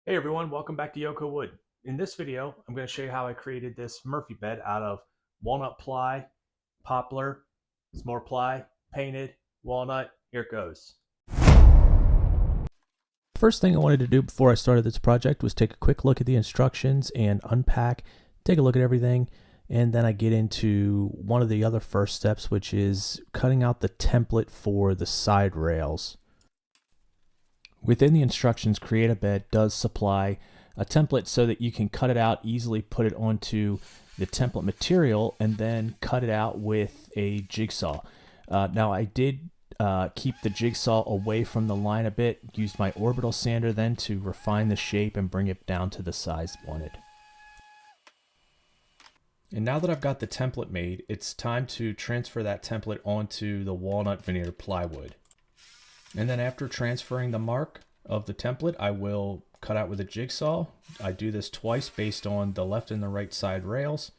Hey everyone, welcome back to Yoko Wood. In this video, I'm going to show you how I created this Murphy bed out of walnut ply, poplar, some more ply, painted, walnut. Here it goes. First thing I wanted to do before I started this project was take a quick look at the instructions and unpack, take a look at everything, and then I get into one of the other first steps, which is cutting out the template for the side rails. Within the instructions, Create a Bed does supply a template so that you can cut it out, easily put it onto the template material, and then cut it out with a jigsaw. Now I did keep the jigsaw away from the line a bit, used my orbital sander then to refine the shape and bring it down to the size wanted. And now that I've got the template made, it's time to transfer that template onto the walnut veneer plywood. And then after transferring the mark of the template, I will cut out with a jigsaw. I do this twice based on the left and the right side rails.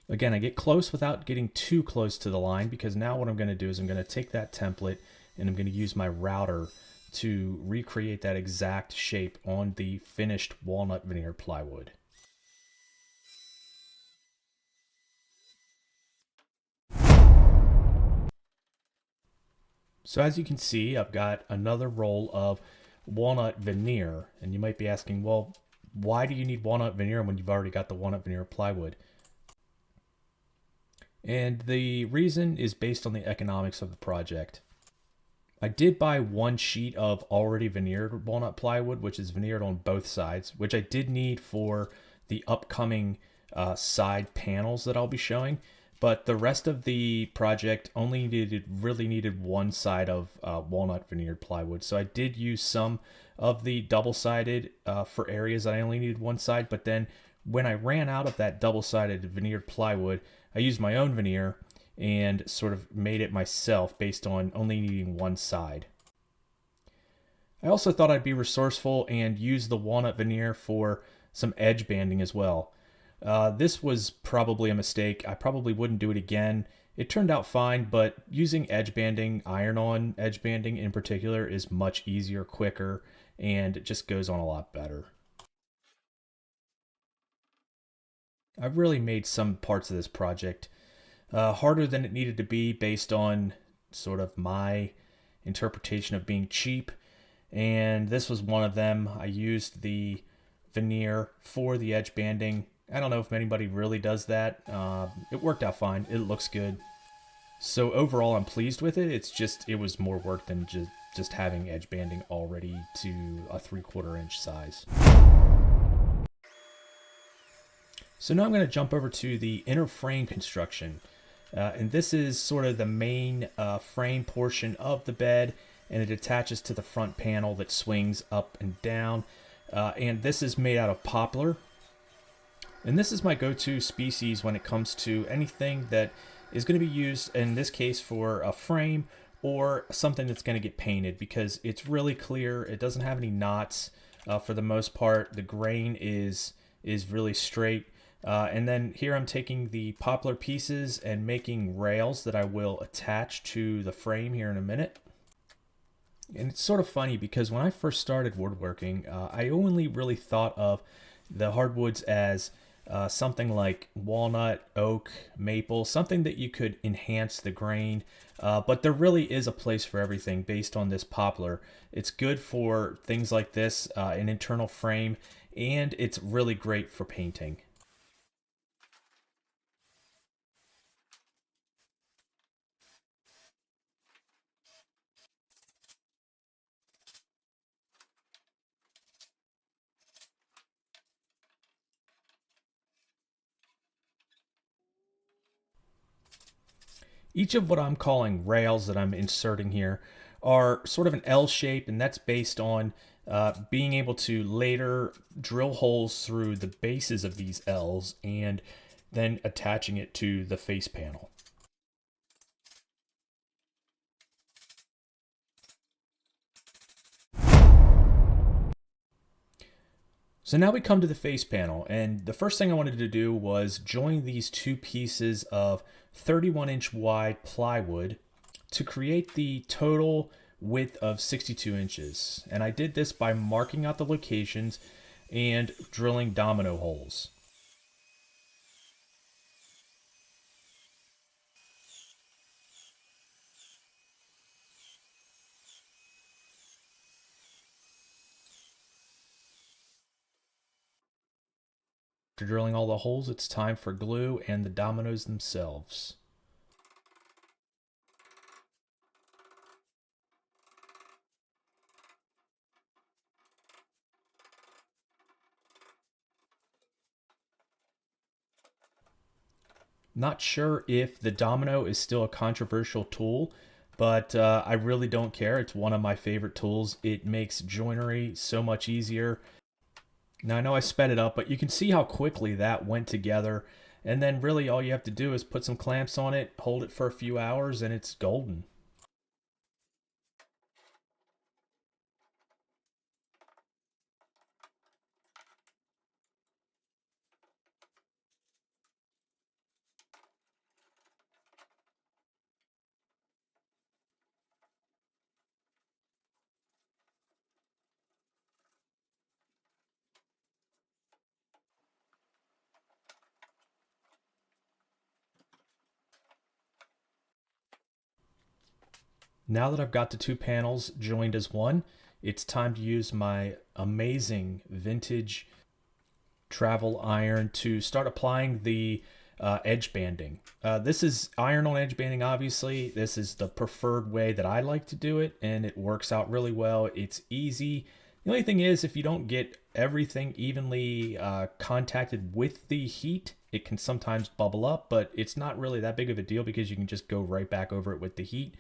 Again, I get close without getting too close to the line, because now what I'm going to do is I'm going to take that template and I'm going to use my router to recreate that exact shape on the finished walnut veneer plywood. So as you can see, I've got another roll of walnut veneer, and you might be asking, well, why do you need walnut veneer when you've already got the walnut veneer plywood? And the reason is based on the economics of the project. I did buy one sheet of already veneered walnut plywood, which is veneered on both sides, which I did need for the upcoming side panels that I'll be showing. But the rest of the project only really needed one side of walnut veneered plywood. So I did use some of the double-sided for areas that I only needed one side. But then when I ran out of that double-sided veneered plywood, I used my own veneer and sort of made it myself based on only needing one side. I also thought I'd be resourceful and use the walnut veneer for some edge banding as well. This was probably a mistake. I probably wouldn't do it again. It turned out fine, but using edge banding, iron-on edge banding in particular, is much easier, quicker, and it just goes on a lot better. I've really made some parts of this project harder than it needed to be based on sort of my interpretation of being cheap, and this was one of them. I used the veneer for the edge banding. I don't know if anybody really does that. It worked out fine. It looks good. So overall, I'm pleased with it. It was more work than just having edge banding already to a 3/4 inch size. So now I'm going to jump over to the inner frame construction. And this is sort of the main frame portion of the bed, and it attaches to the front panel that swings up and down. And this is made out of poplar. And this is my go-to species when it comes to anything that is going to be used, in this case, for a frame or something that's going to get painted, because it's really clear. It doesn't have any knots for the most part. The grain is really straight. And then here I'm taking the poplar pieces and making rails that I will attach to the frame here in a minute. And it's sort of funny because when I first started woodworking, I only really thought of the hardwoods as something like walnut, oak, maple, something that you could enhance the grain. But there really is a place for everything based on this poplar. It's good for things like this, an internal frame, and it's really great for painting. Each of what I'm calling rails that I'm inserting here are sort of an L shape, and that's based on being able to later drill holes through the bases of these L's and then attaching it to the face panel. So now we come to the face panel, and the first thing I wanted to do was join these two pieces of 31-inch wide plywood to create the total width of 62 inches. And I did this by marking out the locations and drilling domino holes. After drilling all the holes, it's time for glue and the dominoes themselves. Not sure if the domino is still a controversial tool, but I really don't care. It's one of my favorite tools. It makes joinery so much easier. Now I know I sped it up, but you can see how quickly that went together. And then really all you have to do is put some clamps on it, hold it for a few hours, and it's golden. Now that I've got the two panels joined as one, it's time to use my amazing vintage travel iron to start applying the edge banding. This is iron on edge banding, obviously. This is the preferred way that I like to do it, and it works out really well. It's easy. The only thing is, if you don't get everything evenly contacted with the heat, it can sometimes bubble up, but it's not really that big of a deal because you can just go right back over it with the heat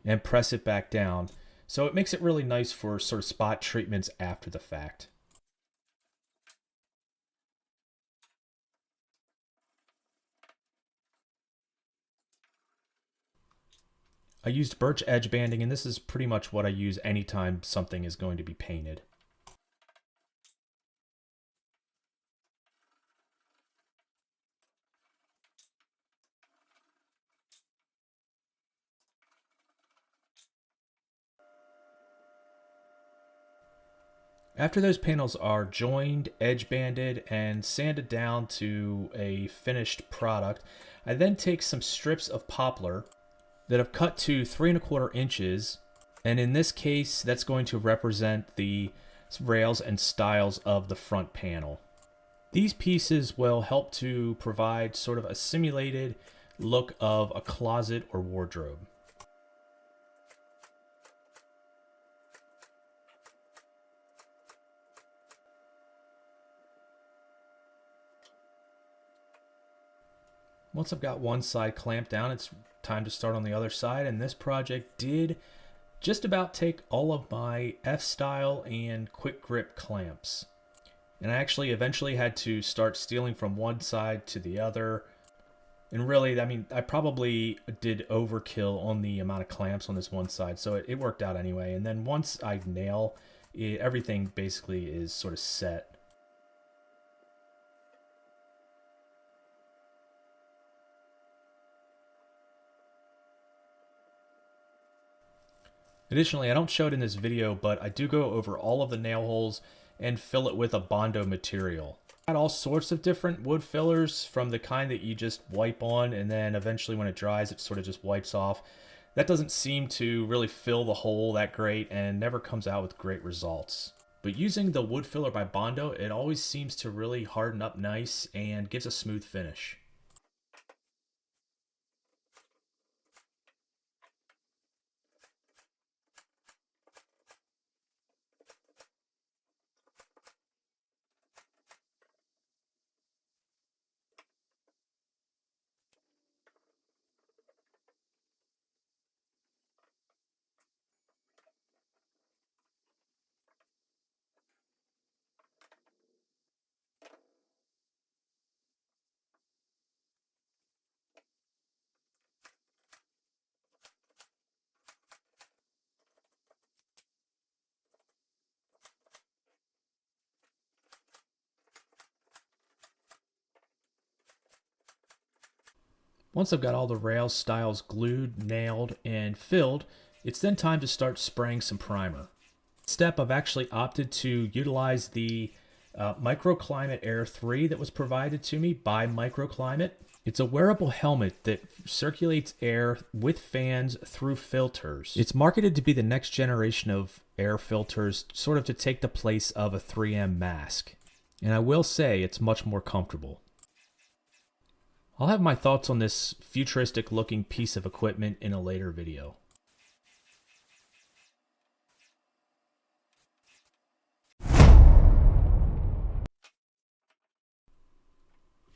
and press it back down. So it makes it really nice for sort of spot treatments after the fact. I used birch edge banding, and this is pretty much what I use anytime something is going to be painted. After those panels are joined, edge banded, and sanded down to a finished product, I then take some strips of poplar that I've cut to 3¼ inches, and in this case, that's going to represent the rails and stiles of the front panel. These pieces will help to provide sort of a simulated look of a closet or wardrobe. Once I've got one side clamped down, it's time to start on the other side, and this project did just about take all of my F-style and quick grip clamps. And I actually eventually had to start stealing from one side to the other. And really, I mean, I probably did overkill on the amount of clamps on this one side, so it worked out anyway. And then once I nail it, everything basically is sort of set. Additionally, I don't show it in this video, but I do go over all of the nail holes and fill it with a Bondo material. I got all sorts of different wood fillers, from the kind that you just wipe on and then eventually when it dries it sort of just wipes off. That doesn't seem to really fill the hole that great and never comes out with great results. But using the wood filler by Bondo, it always seems to really harden up nice and gives a smooth finish. Once I've got all the rail stiles glued, nailed, and filled, It's then time to start spraying some primer. Step, I've actually opted to utilize the Microclimate Air 3 that was provided to me by Microclimate. It's a wearable helmet that circulates air with fans through filters. It's marketed to be the next generation of air filters, sort of to take the place of a 3M mask. And I will say it's much more comfortable. I'll have my thoughts on this futuristic looking piece of equipment in a later video.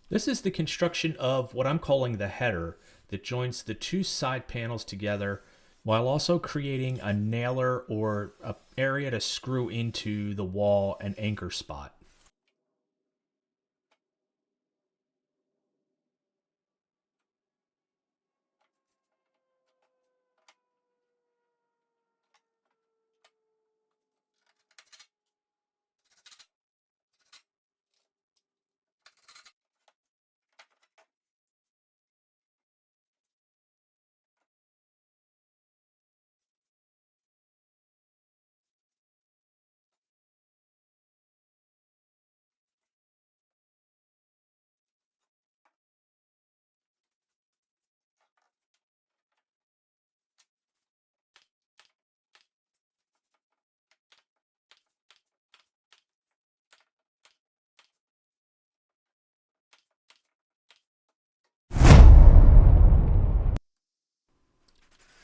This is the construction of what I'm calling the header that joins the two side panels together while also creating a nailer or an area to screw into the wall and anchor spot.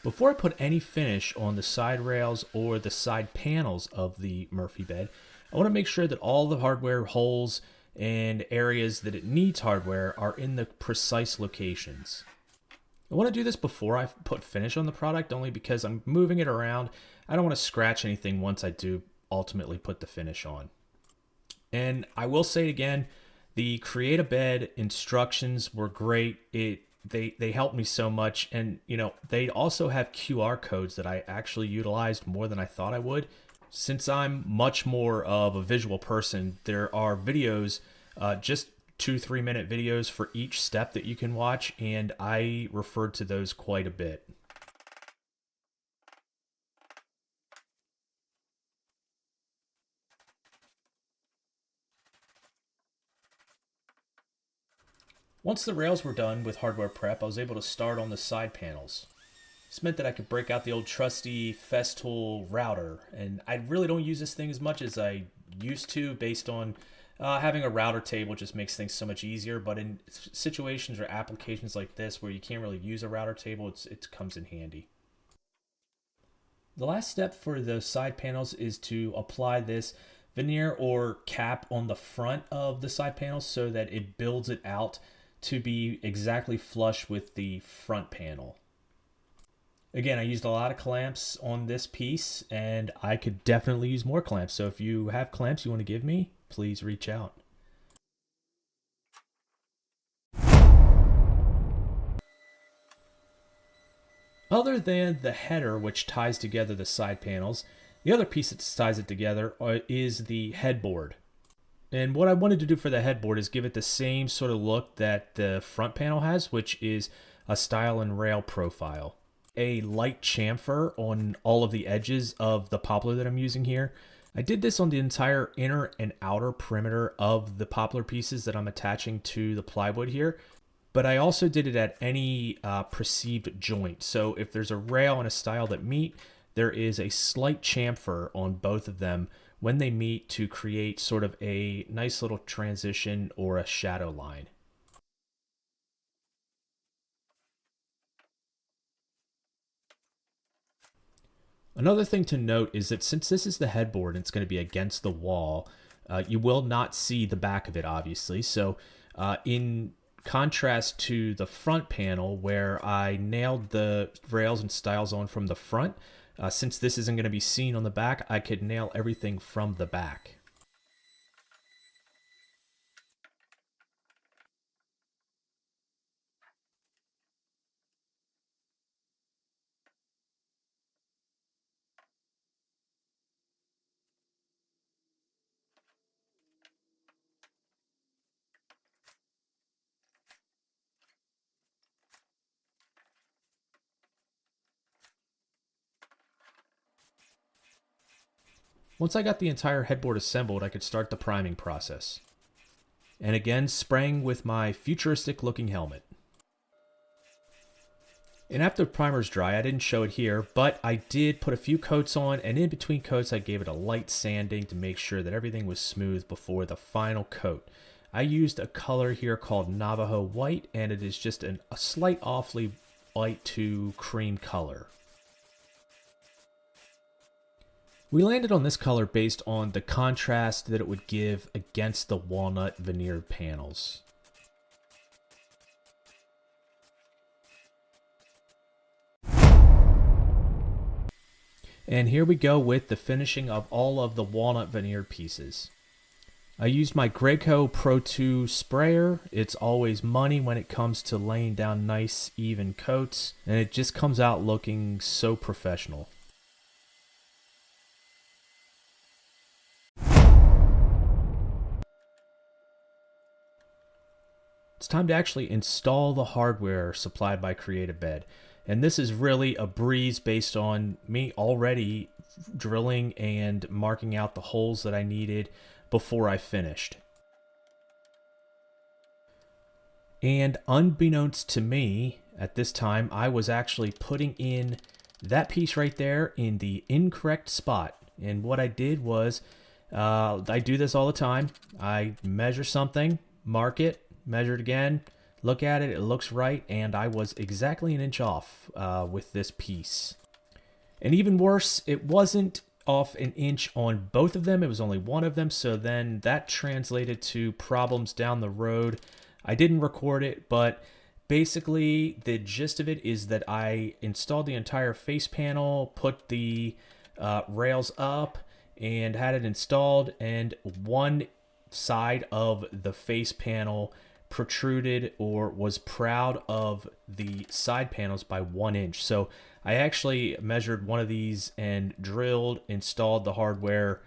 Before I put any finish on the side rails or the side panels of the Murphy bed, I want to make sure that all the hardware holes and areas that it needs hardware are in the precise locations. I want to do this before I put finish on the product, only because I'm moving it around. I don't want to scratch anything once I do ultimately put the finish on. And I will say it again, the Create a Bed instructions were great. They helped me so much, and they also have QR codes that I actually utilized more than I thought I would. Since I'm much more of a visual person, there are videos, just 2-3 minute videos for each step that you can watch, and I referred to those quite a bit. Once the rails were done with hardware prep, I was able to start on the side panels. This meant that I could break out the old trusty Festool router, and I really don't use this thing as much as I used to, based on having a router table just makes things so much easier. But in situations or applications like this where you can't really use a router table, it comes in handy. The last step for the side panels is to apply this veneer or cap on the front of the side panels so that it builds it out to be exactly flush with the front panel. Again, I used a lot of clamps on this piece, and I could definitely use more clamps. So if you have clamps you want to give me, please reach out. Other than the header, which ties together the side panels, the other piece that ties it together is the headboard. And what I wanted to do for the headboard is give it the same sort of look that the front panel has, which is a style and rail profile. A light chamfer on all of the edges of the poplar that I'm using here. I did this on the entire inner and outer perimeter of the poplar pieces that I'm attaching to the plywood here, but I also did it at any perceived joint. So if there's a rail and a stile that meet, there is a slight chamfer on both of them when they meet to create sort of a nice little transition or a shadow line. Another thing to note is that since this is the headboard and it's going to be against the wall, you will not see the back of it, obviously. So in contrast to the front panel where I nailed the rails and stiles on from the front, since this isn't going to be seen on the back, I could nail everything from the back. Once I got the entire headboard assembled, I could start the priming process. And again, spraying with my futuristic looking helmet. And after the primer's dry, I didn't show it here, but I did put a few coats on, and in between coats I gave it a light sanding to make sure that everything was smooth before the final coat. I used a color here called Navajo White, and it is just a slight awfully light to cream color. We landed on this color based on the contrast that it would give against the walnut veneered panels. And here we go with the finishing of all of the walnut veneered pieces. I used my Graco Pro 2 sprayer. It's always money when it comes to laying down nice even coats, and it just comes out looking so professional. It's time to actually install the hardware supplied by Creative Bed. And this is really a breeze based on me already drilling and marking out the holes that I needed before I finished. And unbeknownst to me, at this time, I was actually putting in that piece right there in the incorrect spot. And what I did was, I do this all the time. I measure something, mark it, measure it again, look at it, it looks right, and I was exactly an inch off with this piece. And even worse, it wasn't off an inch on both of them, it was only one of them, so then that translated to problems down the road. I didn't record it, but basically the gist of it is that I installed the entire face panel, put the rails up, and had it installed, and one side of the face panel protruded or was proud of the side panels by 1 inch. So I actually measured one of these and drilled, installed the hardware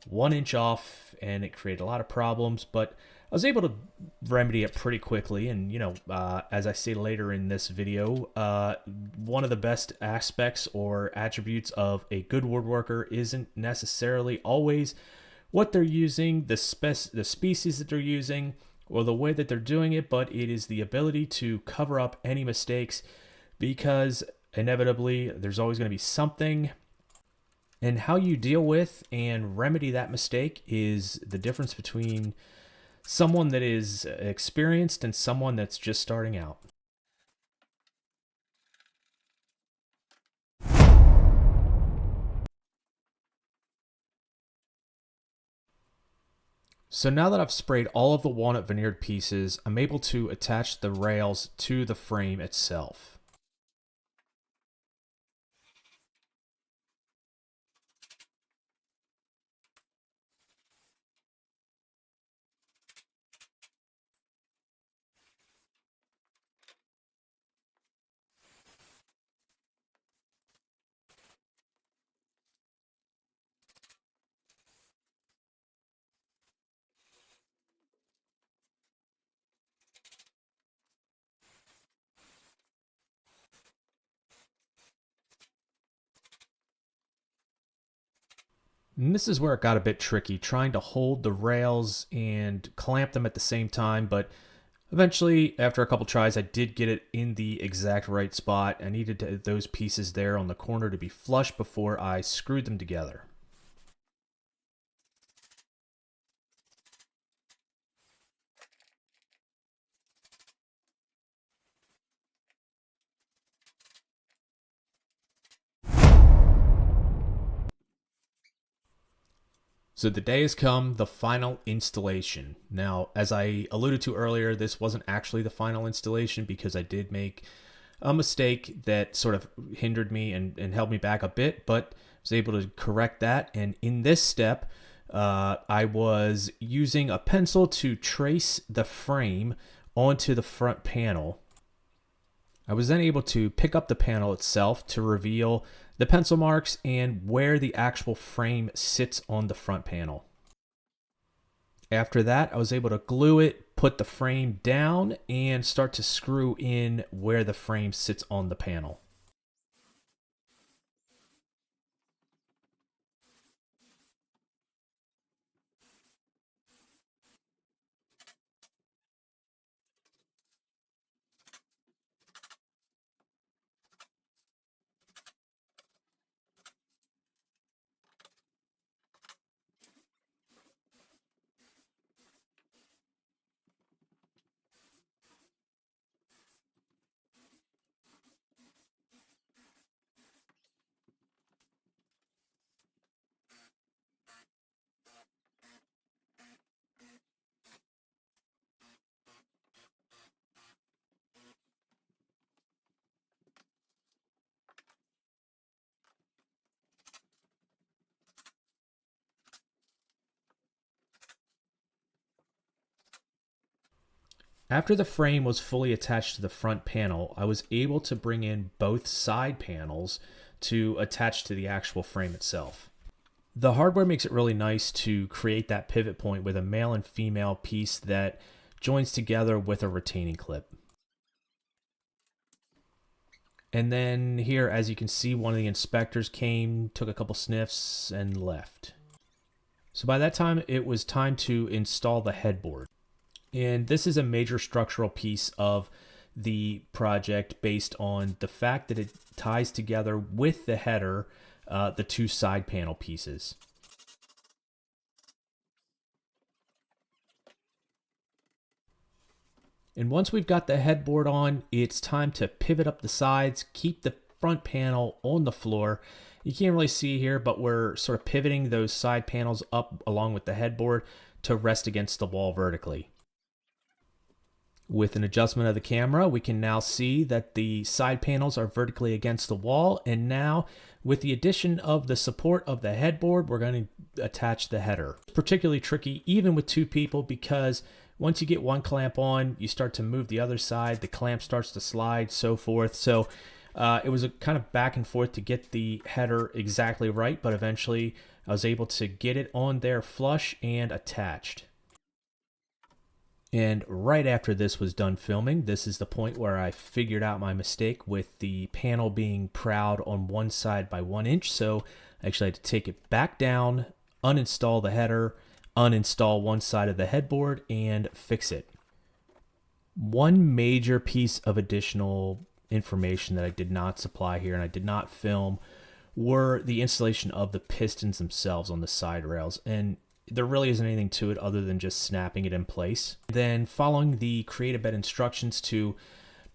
1 inch off, and it created a lot of problems, but I was able to remedy it pretty quickly. And you know, as I say later in this video, one of the best aspects or attributes of a good woodworker isn't necessarily always what they're using, the species that they're using, or the way that they're doing it, but it is the ability to cover up any mistakes, because inevitably there's always going to be something, and how you deal with and remedy that mistake is the difference between someone that is experienced and someone that's just starting out. So now that I've sprayed all of the walnut veneered pieces, I'm able to attach the rails to the frame itself. And this is where it got a bit tricky, trying to hold the rails and clamp them at the same time, but eventually, after a couple tries, I did get it in the exact right spot. I needed those pieces there on the corner to be flush before I screwed them together. So the day has come, the final installation. Now, as I alluded to earlier, this wasn't actually the final installation because I did make a mistake that sort of hindered me and held me back a bit, but was able to correct that. And in this step, I was using a pencil to trace the frame onto the front panel. I was then able to pick up the panel itself to reveal the pencil marks and where the actual frame sits on the front panel. After that, I was able to glue it, put the frame down, and start to screw in where the frame sits on the panel. After the frame was fully attached to the front panel, I was able to bring in both side panels to attach to the actual frame itself. The hardware makes it really nice to create that pivot point with a male and female piece that joins together with a retaining clip. And then here, as you can see, one of the inspectors came, took a couple sniffs, and left. So by that time, it was time to install the headboard. And this is a major structural piece of the project based on the fact that it ties together with the header the two side panel pieces. And once we've got the headboard on, it's time to pivot up the sides, keep the front panel on the floor. You can't really see here, but we're sort of pivoting those side panels up along with the headboard to rest against the wall vertically. With an adjustment of the camera, we can now see that the side panels are vertically against the wall. And now, with the addition of the support of the headboard, we're going to attach the header. It's particularly tricky even with two people, because once you get one clamp on, you start to move the other side, the clamp starts to slide, so forth. So it was a kind of back and forth to get the header exactly right, but eventually I was able to get it on there flush and attached. And right after this was done filming, this is the point where I figured out my mistake with the panel being proud on one side by 1 inch. So I actually had to take it back down, uninstall the header, uninstall one side of the headboard, and fix it. One major piece of additional information that I did not supply here and I did not film were the installation of the pistons themselves on the side rails. And there really isn't anything to it other than just snapping it in place. Then following the create a bed instructions to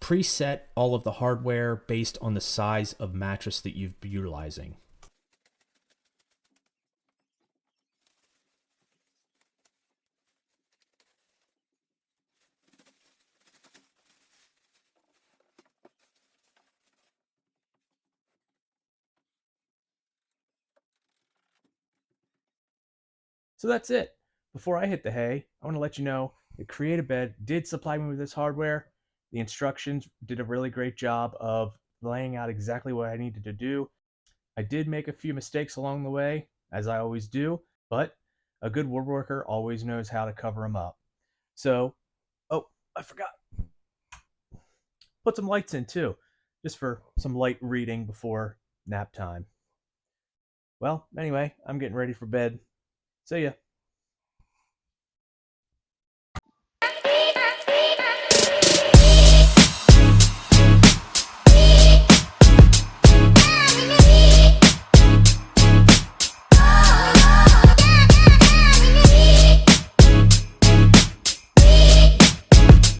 preset all of the hardware based on the size of mattress that you've been utilizing. So that's it. Before I hit the hay, I want to let you know that Create a Bed did supply me with this hardware. The instructions did a really great job of laying out exactly what I needed to do. I did make a few mistakes along the way, as I always do, but a good woodworker always knows how to cover them up. So, oh, I forgot. Put some lights in too, just for some light reading before nap time. Well, anyway, I'm getting ready for bed. See ya.